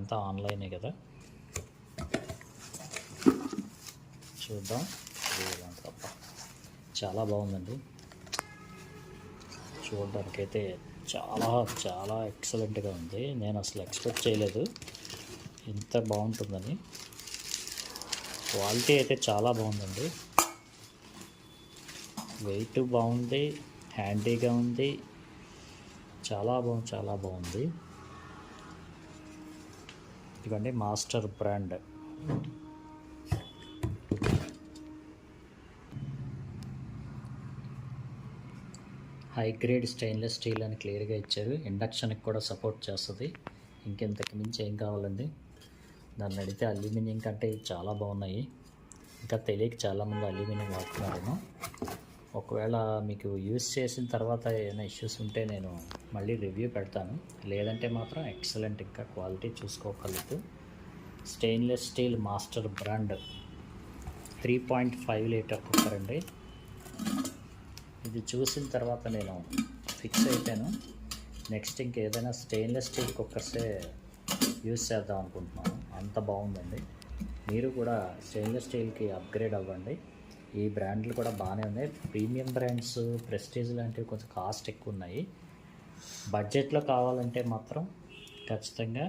ఇప్పుడంతా ఆన్లైనే కదా, చూద్దాం. తప్ప చాలా బాగుందండి, చూడడానికైతే చాలా చాలా ఎక్సలెంట్గా ఉంది. నేను అసలు ఎక్స్పెక్ట్ చేయలేదు ఇంత బాగుంటుందని. క్వాలిటీ అయితే చాలా బాగుందండి, వెయిట్ బాగుంది, హ్యాండీగా ఉంది, చాలా బాగుంది. ఇదిగోండి master brand. High grade stainless steel అని క్లియర్గా ఇచ్చారు. ఇండక్షన్కి కూడా సపోర్ట్ చేస్తుంది. ఇంకెంతకు మించి ఏం కావాలండి. దాన్ని అడిగితే అల్యూమినియం కంటే చాలా బాగున్నాయి. ఇంకా తెలియక చాలామంది అల్యూమినియం వాడుతున్నారేమో. ఒకవేళ మీకు యూజ్ చేసిన తర్వాత ఏమైనా ఇష్యూస్ ఉంటే నేను మళ్ళీ రివ్యూ పెడతాను. లేదంటే మాత్రం ఎక్సలెంట్, ఇంకా క్వాలిటీ చూసుకోగలదు. Stainless steel master brand 3.5 litre cooker అండి. ఇది చూసిన తర్వాత నేను ఫిక్స్ అయిపోయాను. నెక్స్ట్ ఇంకేదైనా స్టెయిన్లెస్ స్టీల్ కుక్కర్సే యూజ్ చేద్దాం అనుకుంటున్నాను. అంత బాగుందండి. మీరు కూడా స్టెయిన్లెస్ స్టీల్కి అప్గ్రేడ్ అవ్వండి. ఈ బ్రాండ్లు కూడా బాగానే ఉన్నాయి. ప్రీమియం బ్రాండ్స్, ప్రెస్టీజ్ లాంటివి కొంచెం కాస్ట్ ఎక్కువ ఉన్నాయి. బడ్జెట్లో కావాలంటే మాత్రం ఖచ్చితంగా